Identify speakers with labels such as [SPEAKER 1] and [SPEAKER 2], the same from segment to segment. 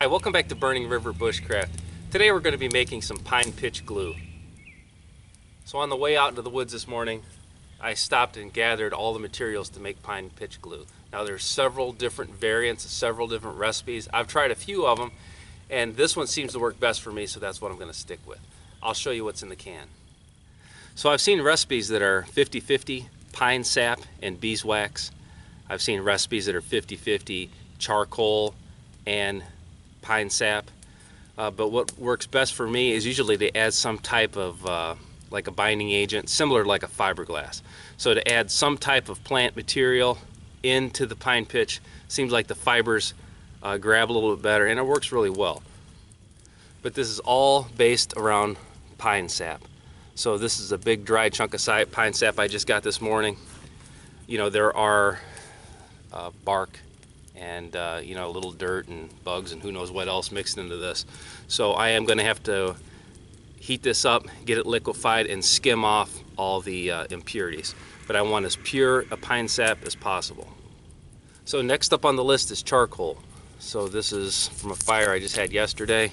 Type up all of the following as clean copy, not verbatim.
[SPEAKER 1] Hi, welcome back to Burning River Bushcraft. Today we're going to be making some pine pitch glue. So on the way out into the woods this morning, I stopped and gathered all the materials to make pine pitch glue. Now there's several different variants, several different recipes. I've tried a few of them, and this one seems to work best for me, so that's what I'm going to stick with. I'll show you what's in the can. So I've seen recipes that are 50-50 pine sap and beeswax. I've seen recipes that are 50-50 charcoal and pine sap. But what works best for me is usually to add some type of like a binding agent, similar to like a fiberglass. So to add some type of plant material into the pine pitch seems like the fibers grab a little bit better, and it works really well. But this is all based around pine sap. So this is a big dry chunk of pine sap I just got this morning. You know, there are bark and you know, a little dirt and bugs and who knows what else mixed into this. So I am going to have to heat this up, get it liquefied, and skim off all the impurities. But I want as pure a pine sap as possible. So next up on the list is charcoal. So this is from a fire I just had yesterday.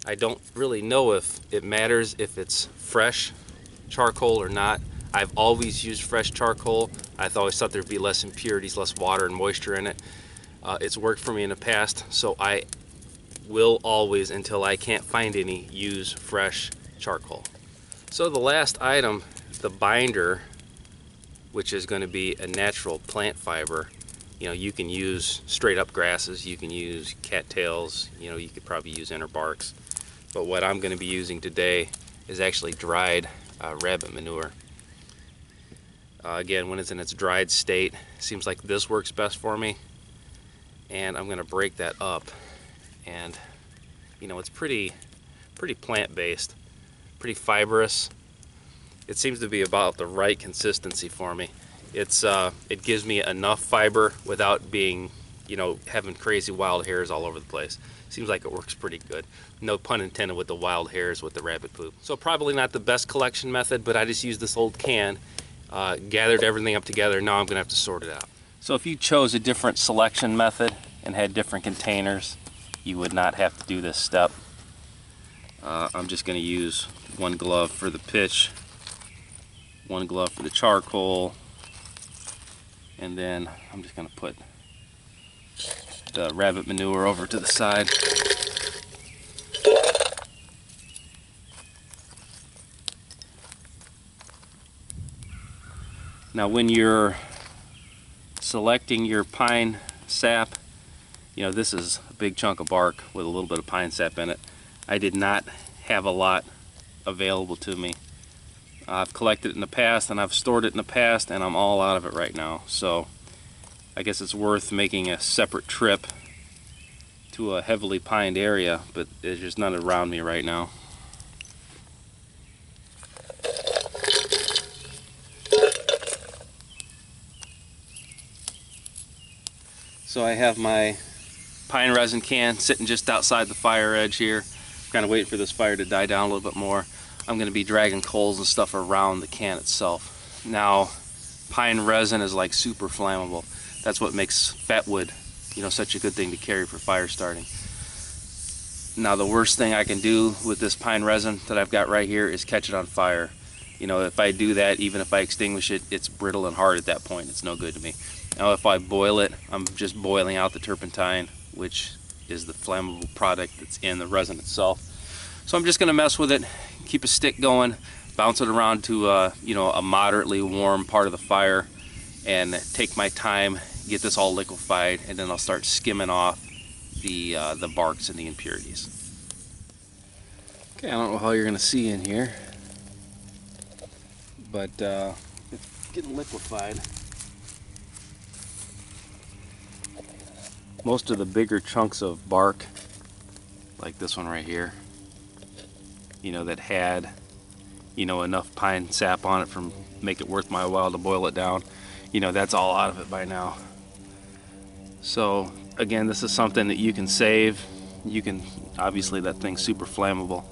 [SPEAKER 1] I don't really know if it matters if it's fresh charcoal or not. I've always used fresh charcoal. I've always thought there'd be less impurities, less water and moisture in it. It's worked for me in the past, so I will always, until I can't find any, use fresh charcoal. So the last item, the binder, which is going to be a natural plant fiber. You know, you can use straight up grasses, you can use cattails, you know, you could probably use inner barks. But what I'm going to be using today is actually dried rabbit manure. Again, when it's in its dried state, seems like this works best for me. And I'm going to break that up. And, you know, it's pretty plant-based, pretty fibrous. It seems to be about the right consistency for me. It gives me enough fiber without being, you know, having crazy wild hairs all over the place. Seems like it works pretty good. No pun intended with the wild hairs with the rabbit poop. So probably not the best collection method, but I just used this old can, gathered everything up together. Now I'm gonna have to sort it out. So if you chose a different selection method and had different containers, you would not have to do this step. I'm just gonna use one glove for the pitch, one glove for the charcoal, and then I'm just gonna put the rabbit manure over to the side. Now when you're selecting your pine sap, you know, this is a big chunk of bark with a little bit of pine sap in it. I did not have a lot available to me. I've collected it in the past and I've stored it in the past, and I'm all out of it right now. So I guess it's worth making a separate trip to a heavily pined area, but there's just none around me right now. So I have my pine resin can sitting just outside the fire edge here. Kind of waiting for this fire to die down a little bit more. I'm going to be dragging coals and stuff around the can itself. Now, pine resin is like super flammable. That's what makes fatwood, you know, such a good thing to carry for fire starting. Now the worst thing I can do with this pine resin that I've got right here is catch it on fire. You know, if I do that, even if I extinguish it, it's brittle and hard at that point. It's no good to me. Now if I boil it, I'm just boiling out the turpentine, which is the flammable product that's in the resin itself. So I'm just going to mess with it, keep a stick going, bounce it around to you know, a moderately warm part of the fire, and take my time, get this all liquefied, and then I'll start skimming off the barks and the impurities. Okay, I don't know how you're going to see in here, but it's getting liquefied. Most of the bigger chunks of bark, like this one right here, you know, that had, you know, enough pine sap on it from make it worth my while to boil it down, you know, that's all out of it by now. So again, this is something that you can save. You can, obviously that thing's super flammable,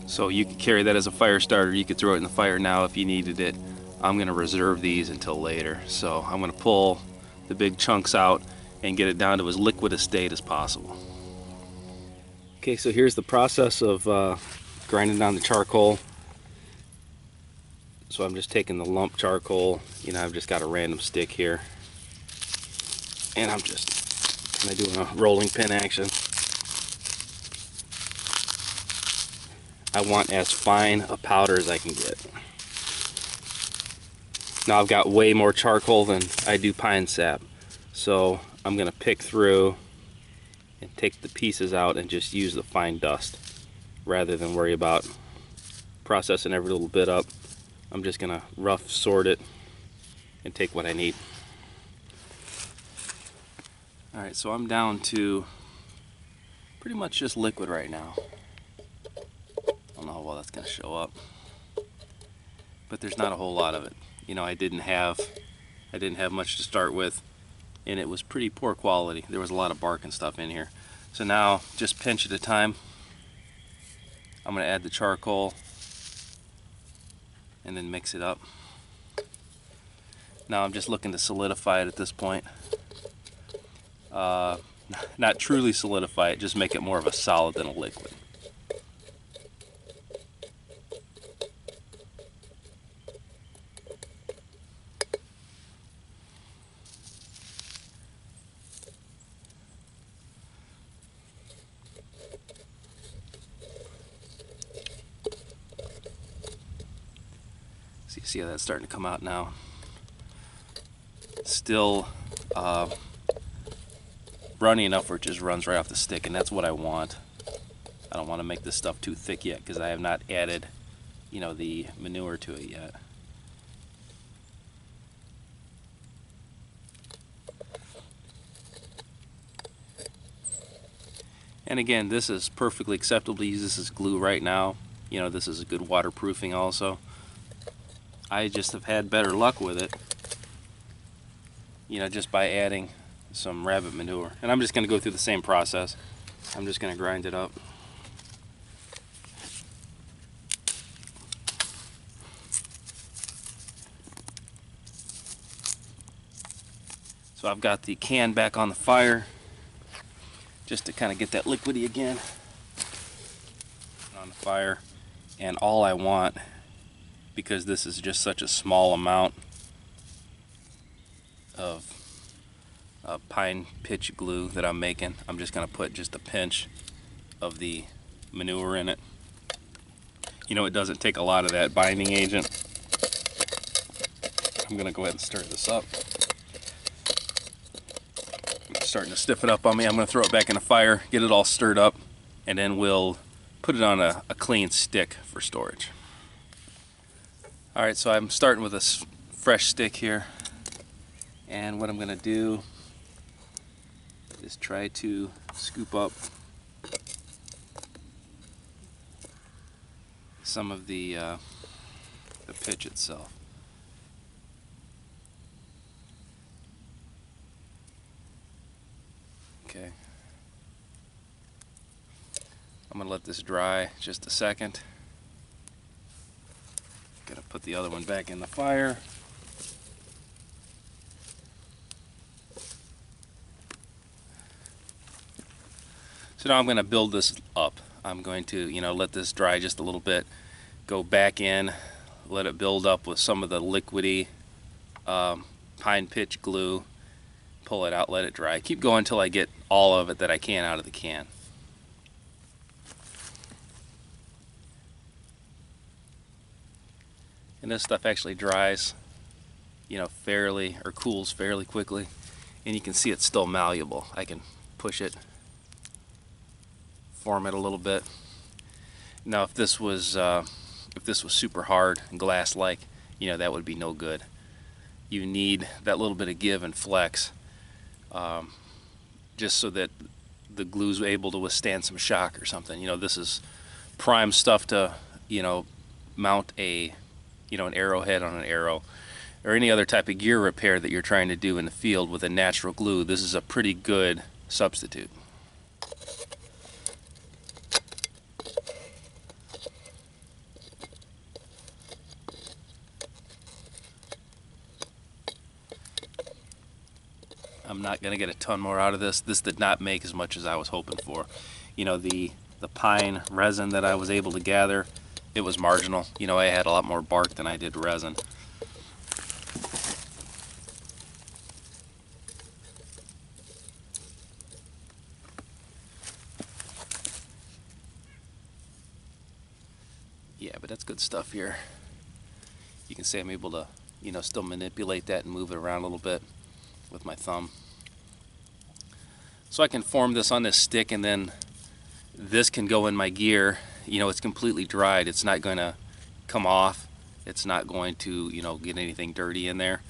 [SPEAKER 1] so you could carry that as a fire starter. You could throw it in the fire now if you needed it. I'm going to reserve these until later. So I'm going to pull the big chunks out and get it down to as liquid a state as possible. Okay, so here's the process of grinding down the charcoal. So I'm just taking the lump charcoal, you know, I've just got a random stick here, and I'm just kind of doing a rolling pin action. I want as fine a powder as I can get. Now I've got way more charcoal than I do pine sap, so I'm going to pick through and take the pieces out and just use the fine dust rather than worry about processing every little bit up. I'm just going to rough sort it and take what I need. Alright, so I'm down to pretty much just liquid right now. I don't know how well that's going to show up, but there's not a whole lot of it. You know, I didn't have much to start with, and it was pretty poor quality. There was a lot of bark and stuff in here. So now, just pinch at a time, I'm going to add the charcoal and then mix it up. Now I'm just looking to solidify it at this point. Not truly solidify it, just make it more of a solid than a liquid. So you see how that's starting to come out now. Still runny enough where it just runs right off the stick, and that's what I want. I don't want to make this stuff too thick yet because I have not added, you know, the manure to it yet. And again, this is perfectly acceptable to use this as glue right now. You know, this is a good waterproofing also. I just have had better luck with it, you know, just by adding some rabbit manure. And I'm just going to go through the same process. I'm just going to grind it up. So I've got the can back on the fire just to kind of get that liquidy again on the fire. And all I want, because this is just such a small amount of pine pitch glue that I'm making, I'm just going to put just a pinch of the manure in it. You know, it doesn't take a lot of that binding agent. I'm going to go ahead and stir this up. It's starting to stiffen up on me. I'm going to throw it back in the fire, get it all stirred up, and then we'll put it on a clean stick for storage. Alright, so I'm starting with a fresh stick here, and what I'm going to do is try to scoop up some of the pitch itself. Okay. I'm going to let this dry just a second. Gonna put the other one back in the fire. So now I'm going to build this up. I'm going to, you know, let this dry just a little bit, go back in, let it build up with some of the liquidy pine pitch glue, pull it out, let it dry. Keep going until I get all of it that I can out of the can. And this stuff actually dries, you know, fairly, or cools fairly quickly, and you can see it's still malleable. I can push it, form it a little bit. Now, if this was super hard and glass-like, you know, that would be no good. You need that little bit of give and flex, just so that the glue's able to withstand some shock or something. You know, this is prime stuff to, you know, mount a, you know, an arrowhead on an arrow, or any other type of gear repair that you're trying to do in the field with a natural glue. This is a pretty good substitute. I'm not going to get a ton more out of this. This did not make as much as I was hoping for. You know, the pine resin that I was able to gather, it was marginal. You know, I had a lot more bark than I did resin. Yeah, but that's good stuff here. You can see I'm able to, you know, still manipulate that and move it around a little bit with my thumb. So I can form this on this stick, and then this can go in my gear. You know, it's completely dried. It's not going to come off. It's not going to, you know, get anything dirty in there.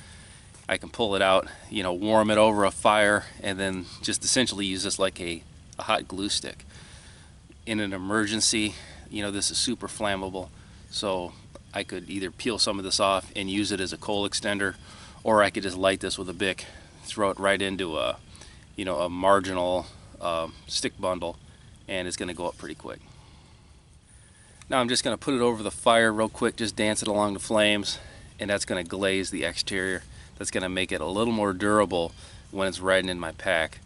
[SPEAKER 1] I can pull it out, you know, warm it over a fire, and then just essentially use this like a hot glue stick. In an emergency, you know, this is super flammable, so I could either peel some of this off and use it as a coal extender, or I could just light this with a Bic, throw it right into a, you know, a marginal stick bundle, and it's going to go up pretty quick. Now I'm just going to put it over the fire real quick, just dance it along the flames, and that's going to glaze the exterior. That's going to make it a little more durable when it's riding in my pack.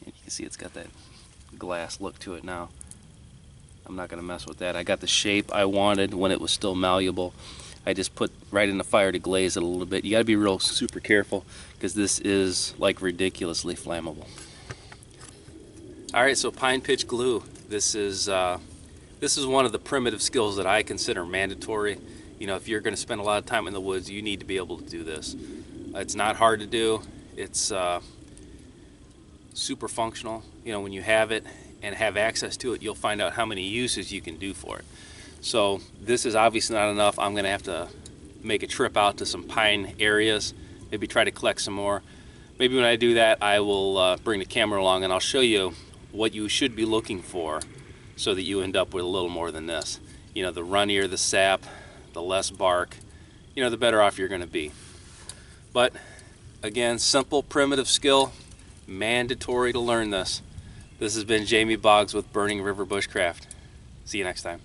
[SPEAKER 1] And you can see it's got that glass look to it now. I'm not going to mess with that. I got the shape I wanted when it was still malleable. I just put right in the fire to glaze it a little bit. You got to be real super careful because this is like ridiculously flammable. All right, so pine pitch glue. This is one of the primitive skills that I consider mandatory. You know, if you're going to spend a lot of time in the woods, you need to be able to do this. It's not hard to do. It's super functional. You know, when you have it and have access to it, you'll find out how many uses you can do for it. So this is obviously not enough. I'm going to have to make a trip out to some pine areas, maybe try to collect some more. Maybe when I do that, I will bring the camera along and I'll show you what you should be looking for so that you end up with a little more than this. You know, the runnier the sap, the less bark, you know, the better off you're going to be. But again, simple, primitive skill, mandatory to learn this. This has been Jamie Boggs with Burning River Bushcraft. See you next time.